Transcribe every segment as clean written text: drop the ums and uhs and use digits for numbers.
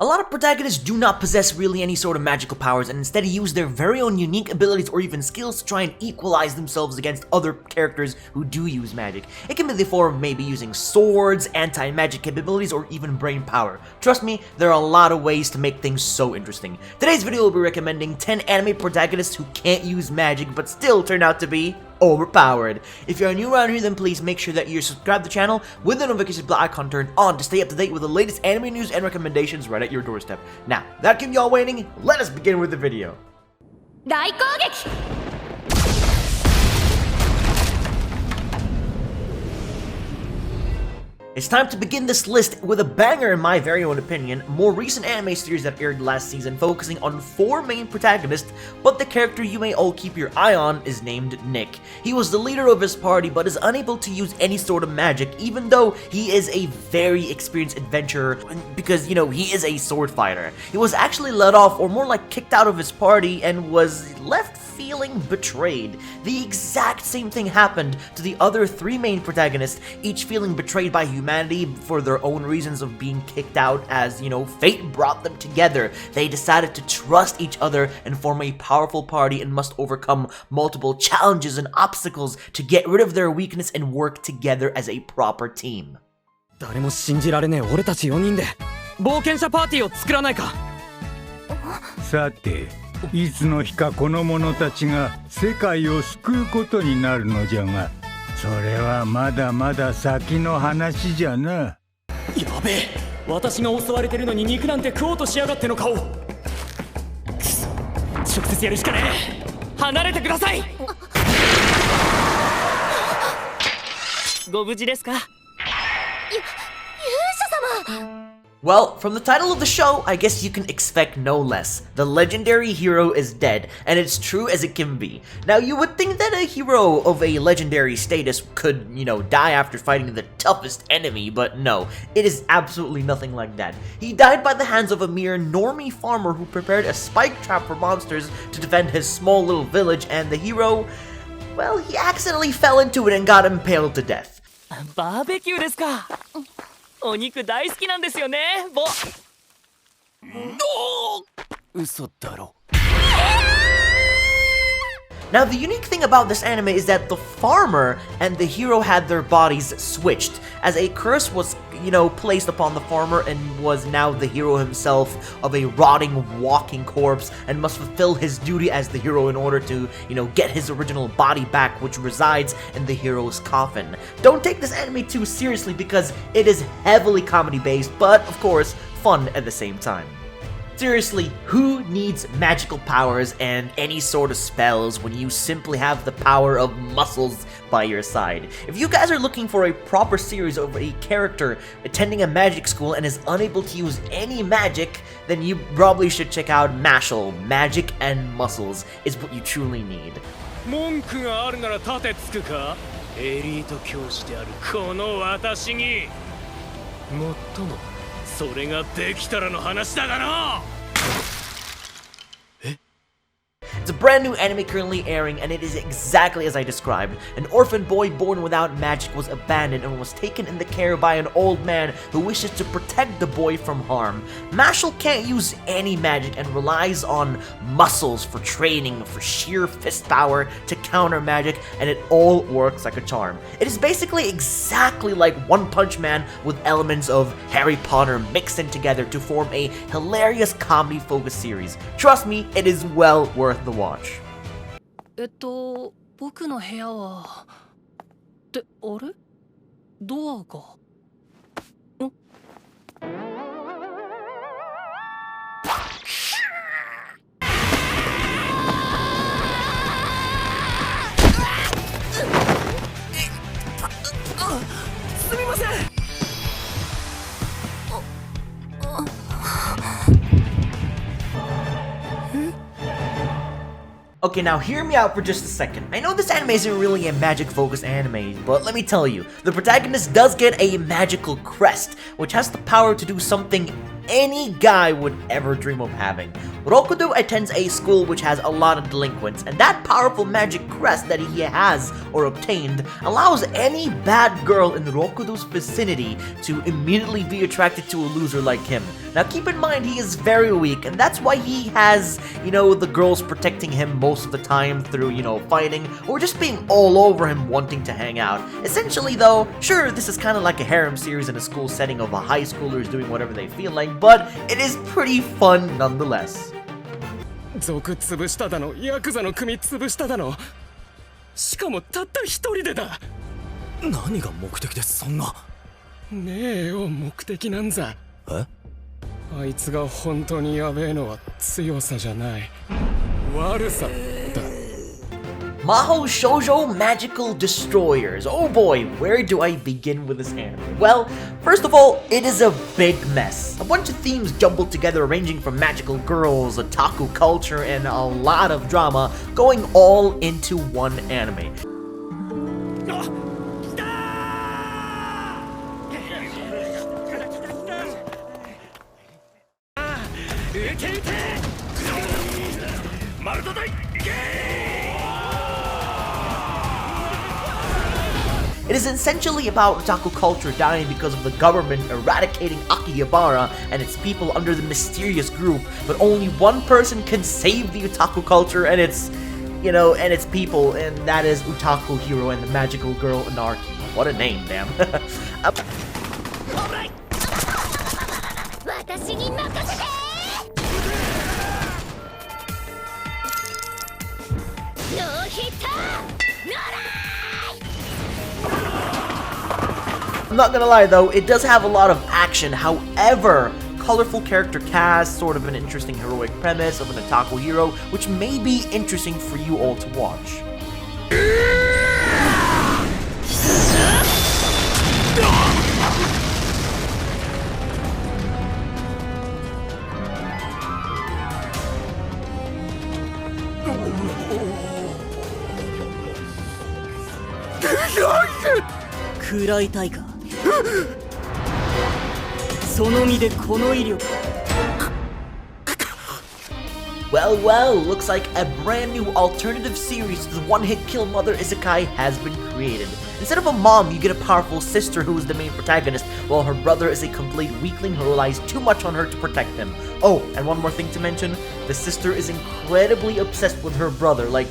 A lot of protagonists do not possess really any sort of magical powers and instead use their very own unique abilities or even skills to try and equalize themselves against other characters who do use magic. It can be the form of maybe using swords, anti-magic capabilities, or even brain power. Trust me, there are a lot of ways to make things so interesting. Today's video will be recommending 10 anime protagonists who can't use magic but still turn out to be overpowered. If you're new around here, then please make sure that you subscribe to the channel with the notification bell icon turned on to stay up to date with the latest anime news and recommendations right at your doorstep. Now, without keeping y'all waiting, let us begin with the video. 大攻撃 It's time to begin this list with a banger in my very own opinion, more recent anime series that aired last season focusing on 4 main protagonists, but the character you may all keep your eye on is named Nick. He was the leader of his party but is unable to use any sort of magic even though he is a very experienced adventurer because, you know, he is a sword fighter. He was actually let off, or more like kicked out of his party, and was left feeling betrayed. The exact same thing happened to the other 3 main protagonists, each feeling betrayed by humanity for their own reasons of being kicked out as, you know, fate brought them together. They decided to trust each other and form a powerful party and must overcome multiple challenges and obstacles to get rid of their weakness and work together as a proper team. 誰も信じられねえ俺たち4人で冒険者パーティーを作らないか。さて、いつの日かこの者たちが世界を救うことになるのじゃが、それはまだまだ先の話じゃな。やべえ、私が襲われてるのに肉なんて食おうとしやがっての顔。くそ、直接やるしかねえ。離れてください。ご無事ですか。勇者様 Well, from the title of the show, I guess you can expect no less. The legendary hero is dead, and it's true as it can be. Now, you would think that a hero of a legendary status could, you know, die after fighting the toughest enemy, but no, it is absolutely nothing like that. He died by the hands of a mere normie farmer who prepared a spike trap for monsters to defend his small little village, and the hero, well, he accidentally fell into it and got impaled to death. バーベキューですか。お肉大好きなんですよね、嘘だろ。Now, the unique thing about this anime is that the farmer and the hero had their bodies switched, as a curse was, you know, placed upon the farmer and was now the hero himself of a rotting, walking corpse and must fulfill his duty as the hero in order to, you know, get his original body back, which resides in the hero's coffin. Don't take this anime too seriously because it is heavily comedy-based, but, of course, fun at the same time. Seriously, who needs magical powers and any sort of spells when you simply have the power of muscles by your side? If you guys are looking for a proper series of a character attending a magic school and is unable to use any magic, then you probably should check out Mashle. Magic and muscles is what you truly need. 文句があるなら立てつくか。エリート教師であるこの私に。もっとも。それができたらの話だがな。It's a brand new anime currently airing, and it is exactly as I described. An orphan boy born without magic was abandoned and was taken in the care by an old man who wishes to protect the boy from harm. Mashle can't use any magic and relies on muscles for training, for sheer fist power to counter magic, and it all works like a charm. It is basically exactly like One Punch Man with elements of Harry Potter mixed in together to form a hilarious comedy-focused series. Trust me, it is well worth the watch. 僕の部屋はってあれドアがすみません。Okay, now hear me out for just a second. I know this anime isn't really a magic-focused anime, but let me tell you, the protagonist does get a magical crest, which has the power to do something any guy would ever dream of having. Rokudou attends a school which has a lot of delinquents, and that powerful magic crest that he has or obtained allows any bad girl in Rokudou's vicinity to immediately be attracted to a loser like him. Now keep in mind he is very weak, and that's why he has, the girls protecting him most of the time through, fighting, or just being all over him wanting to hang out. Essentially though, sure, this is kind of like a harem series in a school setting of a high schoolers doing whatever they feel like, but it is pretty fun nonetheless. 族潰しただの、ヤクザの組潰しただの。しかもたった一人でだ。何が目的でそんな。ねえよ、目的なんざ。え？あいつが本当にやべえのは強さじゃない。悪さだ。Mahou Shoujo Magical Destroyers. Oh boy, where do I begin with this anime? Well, first of all, it is a big mess. A bunch of themes jumbled together ranging from magical girls, otaku culture, and a lot of drama going all into one anime. It is essentially about otaku culture dying because of the government eradicating Akihabara and its people under the mysterious group, but only one person can save the otaku culture and its, and its people, and that is Otaku Hero and the magical girl Anarchy. What a name, damn. I'm not gonna lie though, it does have a lot of action. However, colorful character cast, sort of an interesting heroic premise of an otaku hero, which may be interesting for you all to watch. Well, looks like a brand new alternative series to the one-hit kill mother isekai has been created. Instead of a mom, you get a powerful sister who is the main protagonist, while her brother is a complete weakling who relies too much on her to protect him. Oh, and one more thing to mention, the sister is incredibly obsessed with her brother, like,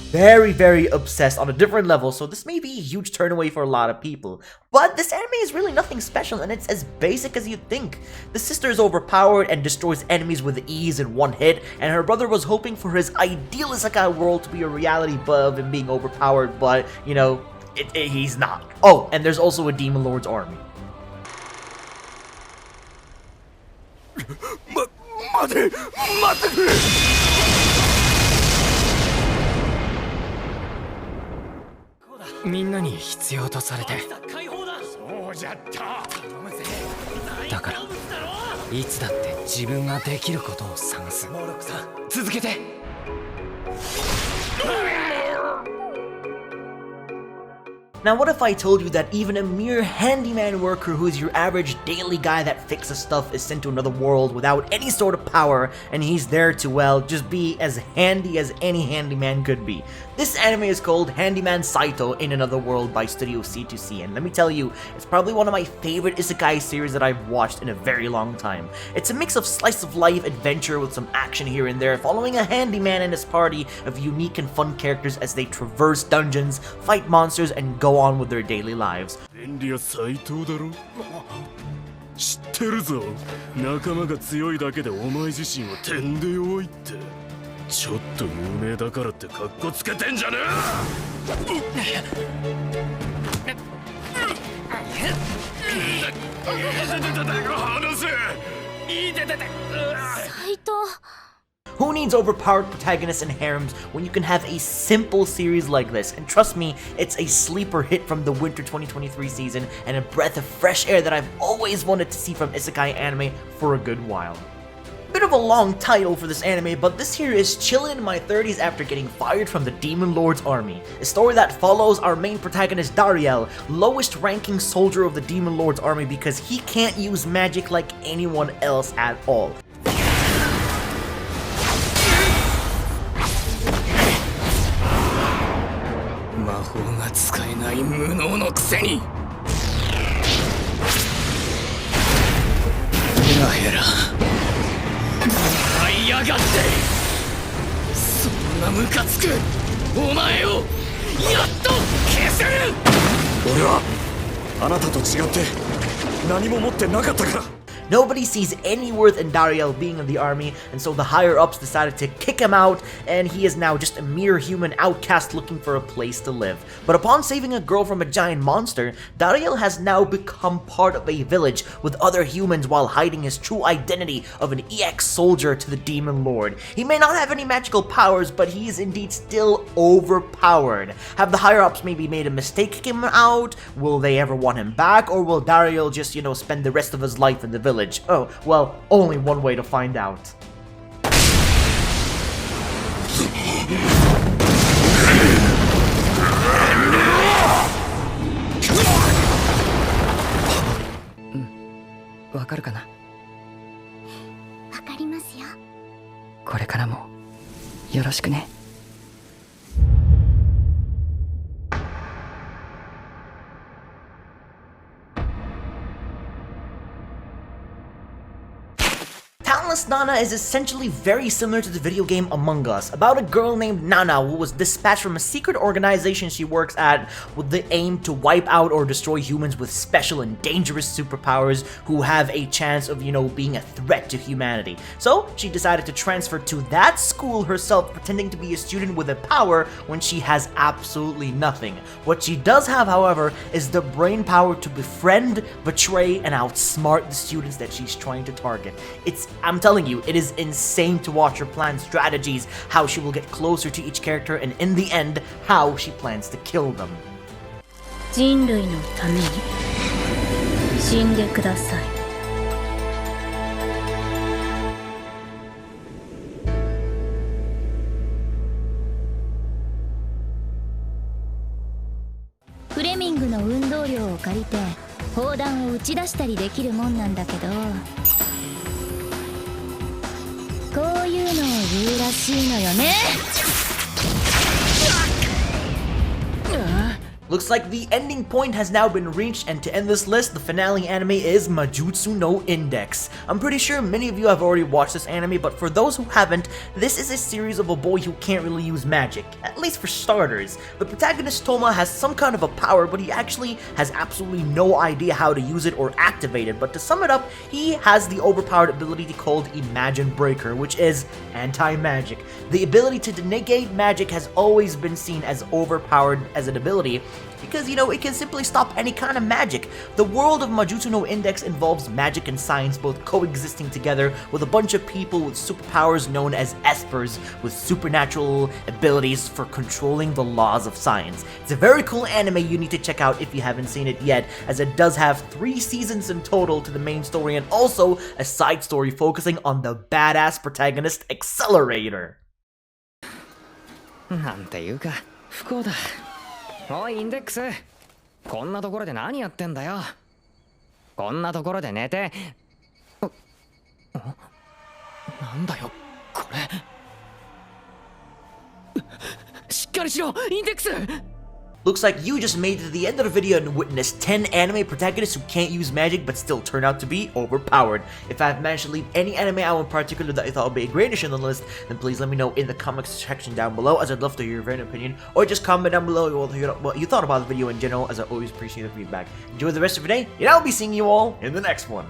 very, very obsessed on a different level, so this may be a huge turnaway for a lot of people. But this anime is really nothing special, and it's as basic as you'd think. The sister is overpowered and destroys enemies with ease in one hit, and her brother was hoping for his ideal isekai world to be a reality of him being overpowered, but, he's not. Oh, and there's also a Demon Lord's army. Now what if I told you that even a mere handyman worker who is your average daily guy that fixes stuff is sent to another world without any sort of power, and he's there to, well, just be as handy as any handyman could be. This anime is called Handyman Saitou in Another World by Studio C2C, and let me tell you, it's probably one of my favorite isekai series that I've watched in a very long time. It's a mix of slice of life adventure with some action here and there, following a handyman and his party of unique and fun characters as they traverse dungeons, fight monsters, and go on with their daily lives. 知ってるぞ。仲間が強いだけでお前自身は点で弱いって。ちょっと有名だからってカッコつけてんじゃねWho needs overpowered protagonists and harems when you can have a simple series like this? And trust me, it's a sleeper hit from the winter 2023 season and a breath of fresh air that I've always wanted to see from isekai anime for a good while. Bit of a long title for this anime, but this here is Chillin in my 30s after getting fired from the Demon Lord's army. A story that follows our main protagonist Dariel, lowest ranking soldier of the Demon Lord's army because he can't use magic like anyone else at all. 魔法が使えない無能のくせにガヘラ舞いやがってそんなムカつくお前をやっと消せる俺はあなたと違って何も持ってなかったから Nobody sees any worth in Dariel being in the army, and so the higher-ups decided to kick him out, and he is now just a mere human outcast looking for a place to live. But upon saving a girl from a giant monster, Dariel has now become part of a village with other humans while hiding his true identity of an EX soldier to the Demon Lord. He may not have any magical powers, but he is indeed still overpowered. Have the higher-ups maybe made a mistake kicking him out? Will they ever want him back, or will Dariel just, spend the rest of his life in the village? Oh, well, only one way to find out. Wa karu kana? わかりますよ。これからもよろしくね。Talentless Nana is essentially very similar to the video game Among Us, about a girl named Nana who was dispatched from a secret organization she works at with the aim to wipe out or destroy humans with special and dangerous superpowers who have a chance of, being a threat to humanity. So she decided to transfer to that school herself, pretending to be a student with a power when she has absolutely nothing. What she does have, however, is the brain power to befriend, betray, and outsmart the students that she's trying to target. I'm telling you, it is insane to watch her plan strategies, how she will get closer to each character, and in the end, how she plans to kill them. 人類のために死んでください。フレミングの運動量を借りて砲弾を打ち出したりできるもんなんだけど、こういうのを言うらしいのよね。Looks like the ending point has now been reached, and to end this list, the finale anime is Majutsu no Index. I'm pretty sure many of you have already watched this anime, but for those who haven't, this is a series of a boy who can't really use magic, at least for starters. The protagonist Toma has some kind of a power, but he actually has absolutely no idea how to use it or activate it. But to sum it up, he has the overpowered ability called Imagine Breaker, which is anti-magic. The ability to negate magic has always been seen as overpowered as an ability, because, it can simply stop any kind of magic. The world of Majutsu no Index involves magic and science both coexisting together, with a bunch of people with superpowers known as espers, with supernatural abilities for controlling the laws of science. It's a very cool anime you need to check out if you haven't seen it yet, as it does have 3 seasons in total to the main story, and also a side story focusing on the badass protagonist Accelerator. なんていうか不幸だ。おいインデックス、こんなところで何やってんだよ。こんなところで寝て。なんだよこれ。しっかりしろインデックス。 Looks like you just made it to the end of the video and witnessed 10 anime protagonists who can't use magic but still turn out to be overpowered. If I've managed to leave any anime out in particular that I thought would be a great addition on the list, then please let me know in the comments section down below, as I'd love to hear your very opinion, or just comment down below what you thought about the video in general, as I always appreciate the feedback. Enjoy the rest of your day, and I'll be seeing you all in the next one.